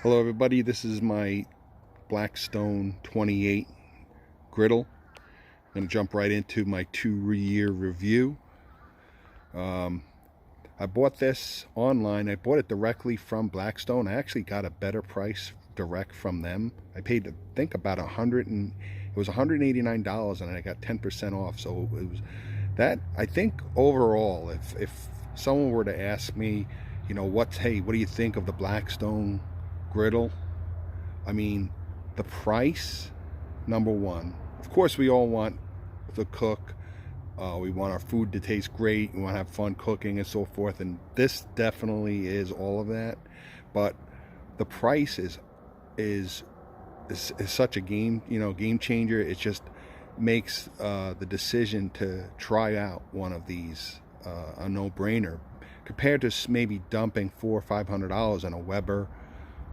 Hello everybody, this is my Blackstone 28 griddle. I'm going to jump right into my 2-year review. I bought this online. I bought it directly from Blackstone. I actually got a better price direct from them. I paid, I think, about it was $189, and I got 10% off. So it was that. I think overall, if someone were to ask me, what do you think of the Blackstone griddle? I mean, the price, number one. Of course, we all want to cook. We want our food to taste great. We want to have fun cooking and so forth. And this definitely is all of that. But the price is such a game changer. It just makes the decision to try out one of these a no-brainer compared to maybe dumping $400 or $500 on a Weber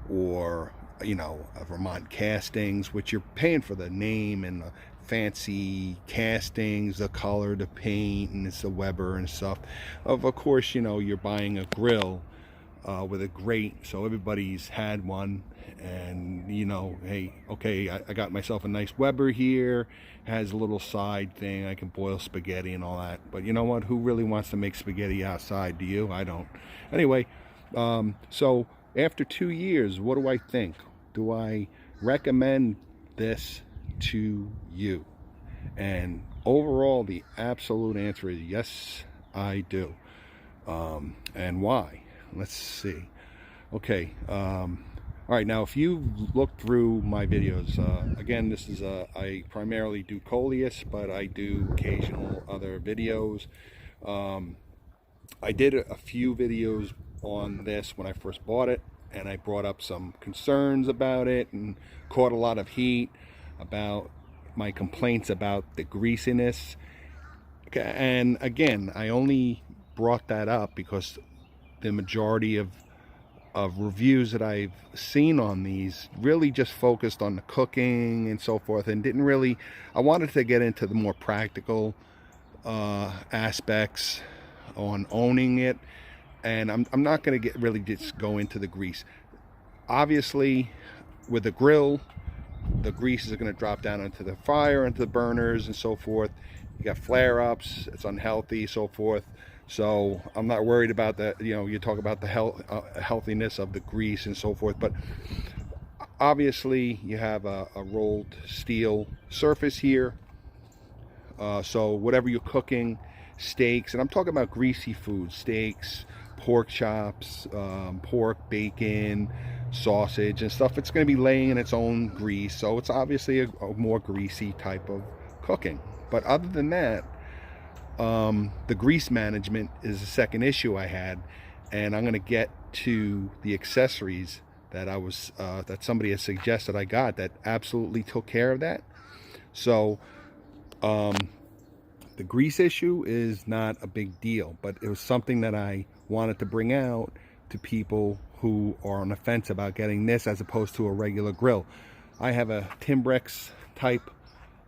or a Vermont Castings, which you're paying for the name and the fancy castings, the color, the paint, and it's a Weber and stuff. Of course, you're buying a grill with a grate, so everybody's had one, and hey, okay, I got myself a nice Weber here, has a little side thing, I can boil spaghetti and all that. But you know what, who really wants to make spaghetti outside? Do you? I don't. Anyway, so after 2 years, what do I think? Do I recommend this to you? And overall, the absolute answer is yes, I do. And why? Let's see. Okay. All right. Now, if you look through my videos, again, this is I primarily do coleus, but I do occasional other videos. I did a few videos on this when I first bought it, and I brought up some concerns about it and caught a lot of heat about my complaints about the greasiness. And again, I only brought that up because the majority of reviews that I've seen on these really just focused on the cooking and so forth, and didn't really, I wanted to get into the more practical aspects on owning it. And I'm not going to really just go into the grease. Obviously, with the grill, the grease is going to drop down into the fire, into the burners and so forth. You got flare-ups, it's unhealthy, so forth. So I'm not worried about that. You talk about the healthiness of the grease and so forth. But obviously, you have a rolled steel surface here. So whatever you're cooking, steaks, and I'm talking about greasy food, steaks, pork chops, pork, bacon, sausage and stuff, it's going to be laying in its own grease, so it's obviously a more greasy type of cooking. But other than that, the grease management is the second issue I had, and I'm going to get to the accessories that that somebody has suggested I got that absolutely took care of that. So the grease issue is not a big deal, but it was something that I wanted to bring out to people who are on the fence about getting this as opposed to a regular grill. I have a Timbrex type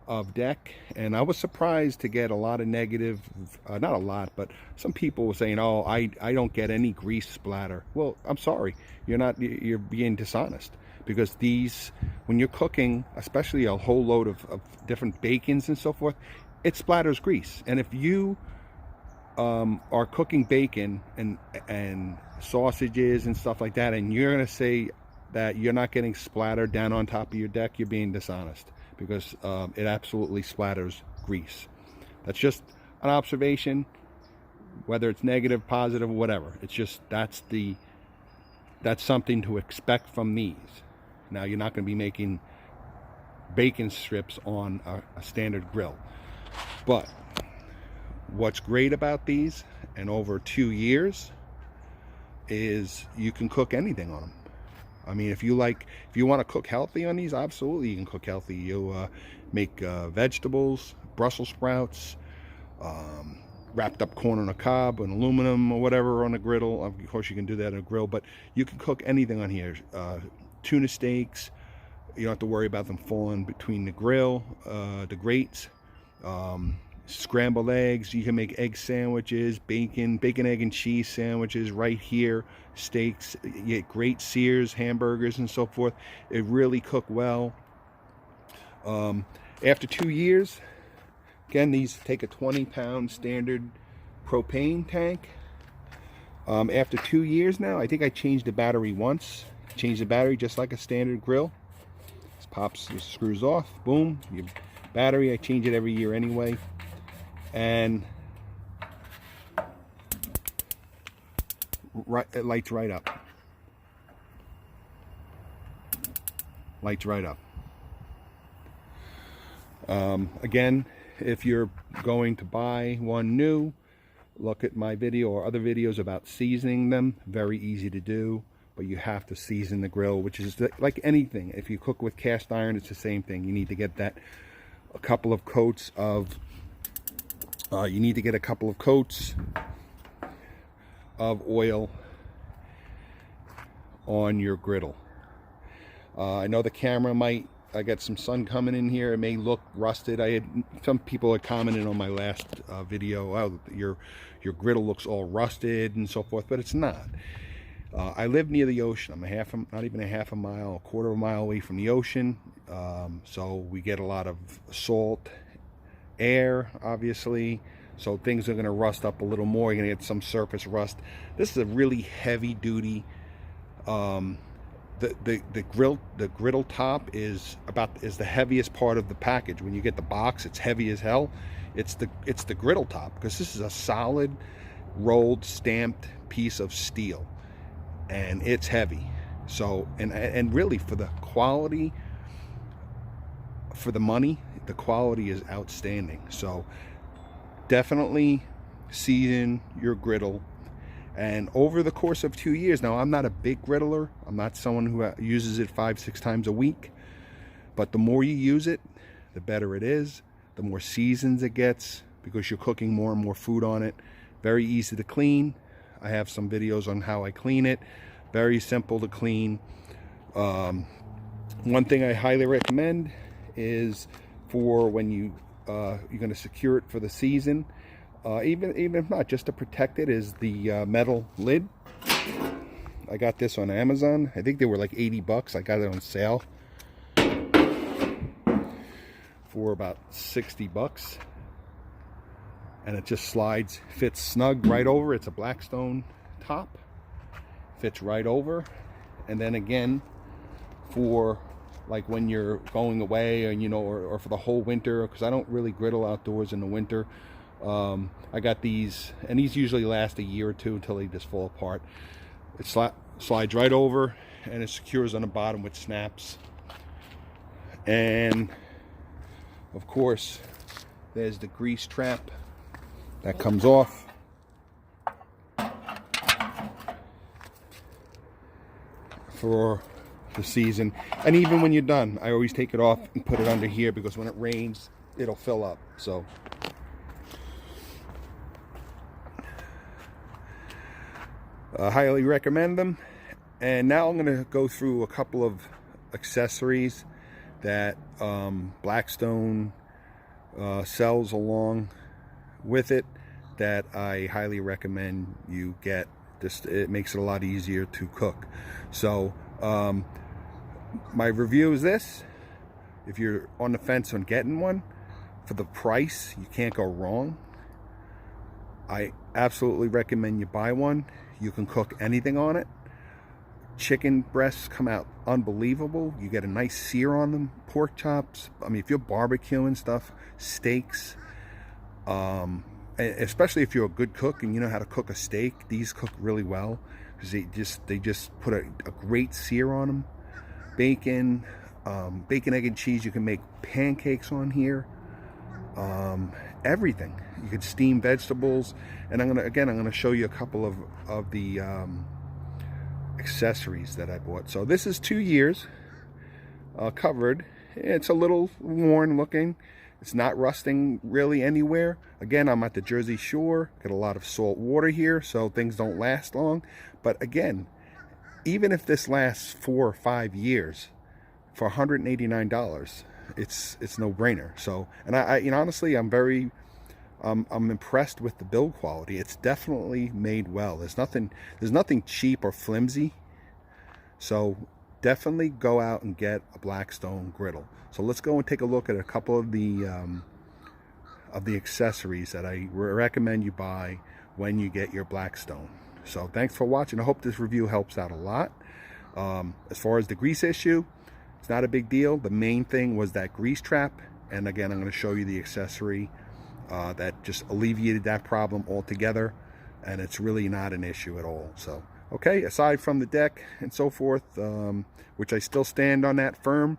of deck, and I was surprised to get a lot of negative, not a lot, but some people were saying, oh, I don't get any grease splatter. Well, I'm sorry, you're being dishonest, because these, when you're cooking, especially a whole load of different bacons and so forth, it splatters grease. And if you are cooking bacon and sausages and stuff like that, and you're going to say that you're not getting splattered down on top of your deck, you're being dishonest, because it absolutely splatters grease. That's just an observation, whether it's negative, positive, whatever. It's just that's something to expect from these. Now, you're not going to be making bacon strips on a standard grill. But what's great about these, and over 2 years, is you can cook anything on them. I mean, if you want to cook healthy on these, absolutely you can cook healthy. You make vegetables, Brussels sprouts, wrapped up corn on a cob, an aluminum or whatever on a griddle. Of course, you can do that on a grill, but you can cook anything on here. Tuna steaks, you don't have to worry about them falling between the grill, the grates. scrambled eggs. You can make egg sandwiches, bacon, egg and cheese sandwiches right here. Steaks, you get great sears, hamburgers, and so forth. It really cook well. After 2 years, again, these take a 20-pound standard propane tank. After 2 years now, I think I changed the battery once. Changed the battery just like a standard grill. This pops the screws off. Boom. Your battery, I change it every year anyway. And it lights right up. Lights right up. Again, if you're going to buy one new, look at my video or other videos about seasoning them. Very easy to do, but you have to season the grill, which is like anything. If you cook with cast iron, it's the same thing. You need to get that a couple of coats of oil on your griddle. I know the camera might, I got some sun coming in here, it may look rusted. Some people had commented on my last video, oh, your griddle looks all rusted and so forth, but it's not. I live near the ocean. I'm not even a half a mile, a quarter of a mile away from the ocean. So we get a lot of salt, air, obviously. So things are going to rust up a little more. You're going to get some surface rust. This is a really heavy duty. The griddle top is the heaviest part of the package. When you get the box, it's heavy as hell. It's the griddle top, because this is a solid rolled stamped piece of steel, and it's heavy. So and really, for the quality, for the money, the quality is outstanding. So definitely season your griddle. And over the course of 2 years, now I'm not a big griddler. I'm not someone who uses it 5-6 times a week. But the more you use it, the better it is. The more seasons it gets, because you're cooking more and more food on it. Very easy to clean. I have some videos on how I clean it. Very simple to clean. One thing I highly recommend is for when you're going to secure it for the season. Even if not, just to protect it, is the metal lid. I got this on Amazon. I think they were like 80 bucks. I got it on sale for about 60 bucks. And it just slides, fits snug right over. It's a Blackstone top. Fits right over. And then again, for like when you're going away, and or for the whole winter, because I don't really griddle outdoors in the winter. I got these, and these usually last a year or two until they just fall apart. It slides right over, and it secures on the bottom with snaps. And of course, there's the grease trap that comes off. For the season. And even when you're done, I always take it off and put it under here, because when it rains, it'll fill up. So highly recommend them. And now I'm going to go through a couple of accessories that Blackstone sells along with it, that I highly recommend you get. It makes it a lot easier to cook. So my review is this: if you're on the fence on getting one, for the price, you can't go wrong. I absolutely recommend you buy one. You can cook anything on it. Chicken breasts come out unbelievable. You get a nice sear on them. Pork chops. I mean, if you're barbecuing stuff, steaks, especially if you're a good cook and you know how to cook a steak, these cook really well, because they just put a great sear on them. Bacon, egg and cheese. You can make pancakes on here. Everything. You could steam vegetables, and I'm gonna show you a couple of the accessories that I bought. So this is 2 years covered. It's a little worn looking. It's not rusting really anywhere. Again, I'm at the Jersey Shore. Got a lot of salt water here, so things don't last long. But again, even if this lasts 4 or 5 years, for $189, it's no brainer. So, and I honestly, I'm very I'm impressed with the build quality. It's definitely made well. There's nothing cheap or flimsy. So definitely go out and get a Blackstone griddle. So let's go and take a look at a couple of the accessories that I recommend you buy when you get your Blackstone. So thanks for watching. I hope this review helps out a lot. As far as the grease issue, it's not a big deal. The main thing was that grease trap. And again, I'm going to show you the accessory that just alleviated that problem altogether, and it's really not an issue at all. So okay, aside from the deck and so forth, which I still stand on that firm.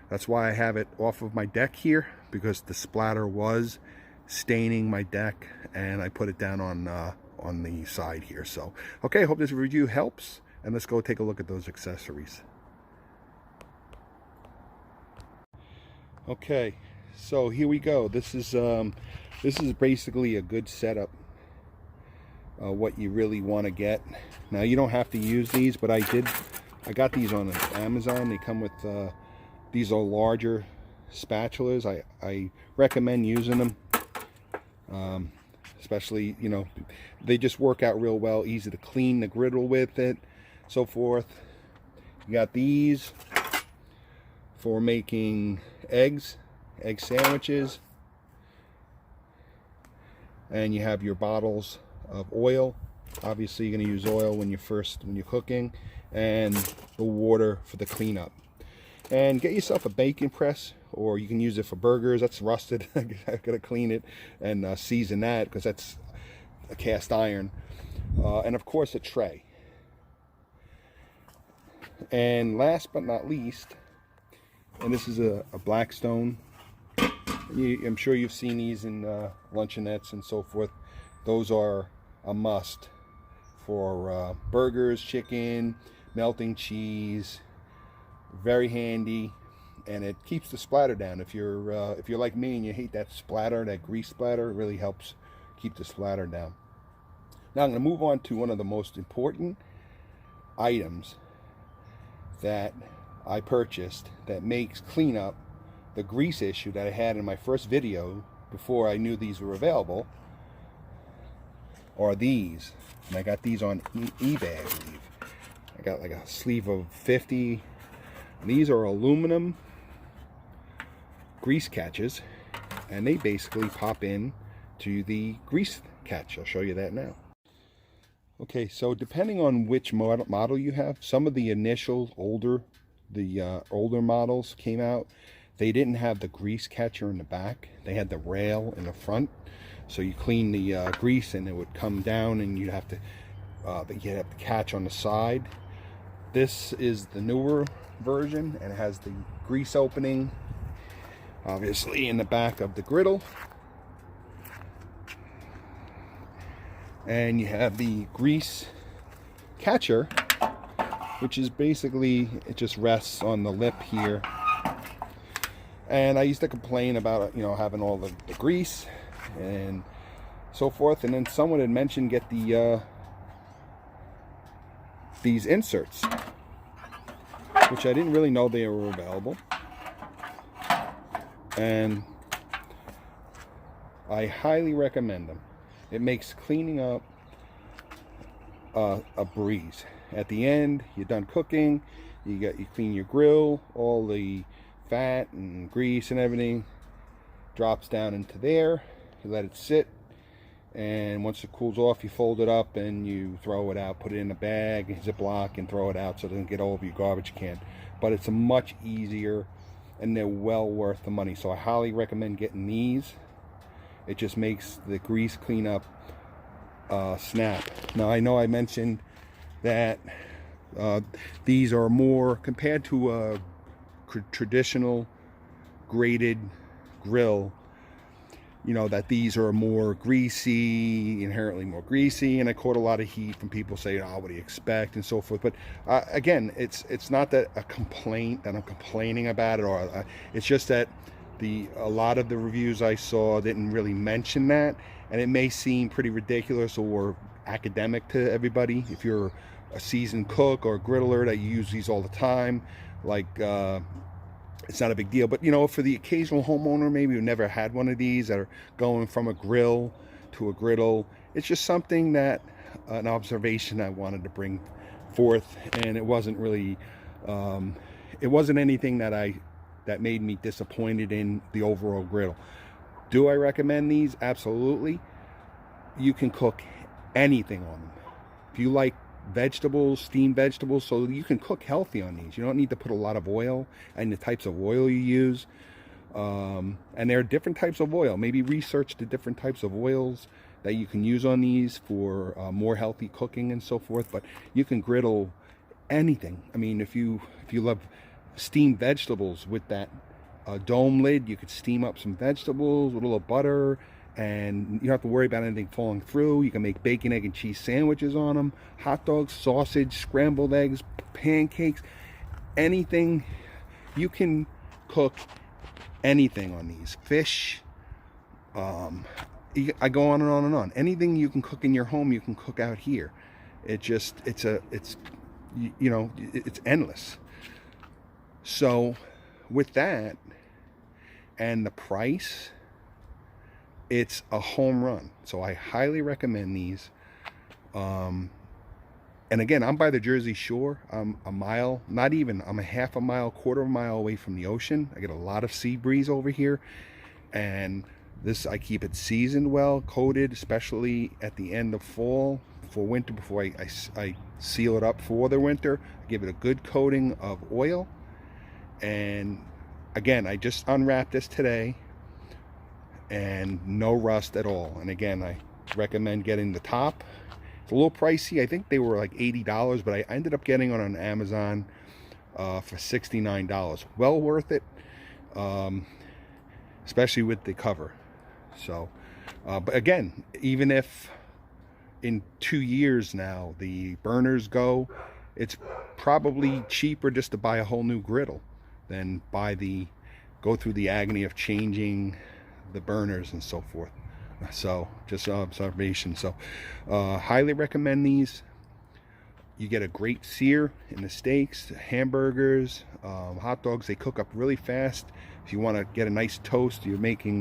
That's why I have it off of my deck here, because the splatter was staining my deck, and I put it down on the side here. So okay, hope this review helps, and let's go take a look at those accessories. Okay, so here we go. This is basically a good setup. What you really want to get. Now you don't have to use these, but I got these on Amazon. They come with these are larger spatulas. I recommend using them, especially, you know, they just work out real well, easy to clean the griddle with it, so forth. You got these for making egg sandwiches, and you have your bottles of oil. Obviously you're going to use oil when you're cooking, and the water for the cleanup. And get yourself a bacon press, or you can use it for burgers. That's rusted. I gotta clean it and season that, because that's a cast iron. And of course a tray. And last but not least, and this is a Blackstone. I'm sure you've seen these in luncheonettes and so forth. Those are a must for burgers, chicken, melting cheese. Very handy, and it keeps the splatter down. If you're like me and you hate that splatter, that grease splatter, it really helps keep the splatter down. Now I'm going to move on to one of the most important items that I purchased that makes cleanup the grease issue that I had in my first video before I knew these were available, are these. And I got these on eBay, I believe. I got like a sleeve of 50. These are aluminum grease catches, and they basically pop in to the grease catch. I'll show you that now. Okay, so depending on which model you have, some of the initial older models came out. They didn't have the grease catcher in the back. They had the rail in the front. So you clean the grease and it would come down, and you'd have to the catch on the side. This is the newer version, and it has the grease opening obviously in the back of the griddle, and you have the grease catcher, which is basically, it just rests on the lip here. And I used to complain about, you know, having all the grease and so forth, and then someone had mentioned get the these inserts, which I didn't really know they were available, and I highly recommend them. It makes cleaning up a breeze. At the end, you're done cooking, you clean your grill, all the fat and grease and everything drops down into there. You let it sit, and once it cools off, you fold it up and you throw it out, put it in a bag, Ziploc, and throw it out so it doesn't get all over your garbage can. But it's a much easier, and they're well worth the money. So I highly recommend getting these. It just makes the grease cleanup snap. Now I know I mentioned that these are more, compared to a traditional grated grill, you know, that these are more greasy, inherently more greasy, and I caught a lot of heat from people saying, oh, what do you expect, and so forth. But again, it's not that a complaint that I'm complaining about it, or it's just that a lot of the reviews I saw didn't really mention that, and it may seem pretty ridiculous or academic to everybody. If you're a seasoned cook or a griddler that you use these all the time, like it's not a big deal. But you know, for the occasional homeowner maybe who never had one of these, that are going from a grill to a griddle, it's just something that an observation I wanted to bring forth. And it wasn't really it wasn't anything that made me disappointed in the overall griddle. Do I recommend these? Absolutely. You can cook anything on them. If you like vegetables, steamed vegetables, so you can cook healthy on these. You don't need to put a lot of oil, and the types of oil you use. And there are different types of oil. Maybe research the different types of oils that you can use on these for more healthy cooking and so forth. But you can griddle anything. I mean, if you love steamed vegetables with that dome lid, you could steam up some vegetables with a little butter, and you don't have to worry about anything falling through. You can make bacon, egg, and cheese sandwiches on them, hot dogs, sausage, scrambled eggs, pancakes, anything. You can cook anything on these. Fish, I go on and on and on. Anything you can cook in your home, you can cook out here. It's endless. So with that and the price, it's a home run. So I highly recommend these. And again, I'm by the Jersey Shore. I'm a mile, not even, I'm a half a mile, quarter of a mile away from the ocean. I get a lot of sea breeze over here. And this, I keep it seasoned well, coated, especially at the end of fall, for winter, before I seal it up for the winter. I give it a good coating of oil. And again, I just unwrapped this today, and no rust at all. And again, I recommend getting the top. It's a little pricey. I think they were like $80, but I ended up getting on Amazon for $69. Well worth it, especially with the cover. So, but again, even if in 2 years now the burners go, it's probably cheaper just to buy a whole new griddle than go through the agony of changing the burners and so forth. So just an observation. So highly recommend these. You get a great sear in the steaks, hamburgers, hot dogs. They cook up really fast. If you want to get a nice toast, you're making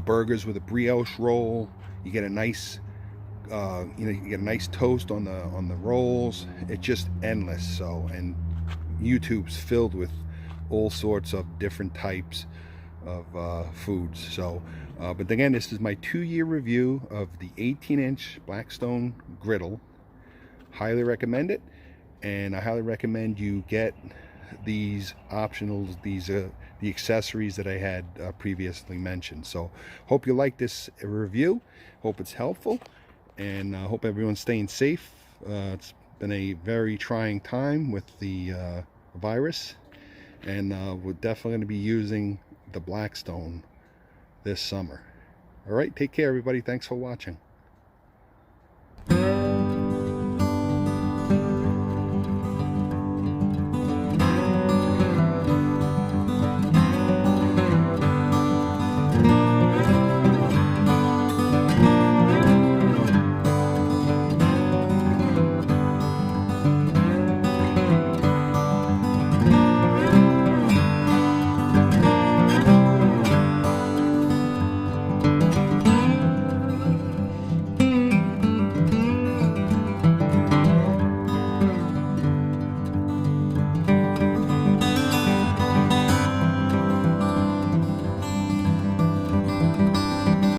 burgers with a brioche roll, you get a nice you get a nice toast on the rolls. It's just endless. So, and YouTube's filled with all sorts of different types of foods. So but again, this is my 2-year review of the 18-inch Blackstone griddle. Highly recommend it, and I highly recommend you get these optionals, the accessories that I had previously mentioned. So hope you like this review, hope it's helpful, and hope everyone's staying safe. It's been a very trying time with the virus, and we're definitely going to be using the Blackstone this summer. All right, take care everybody. Thanks for watching.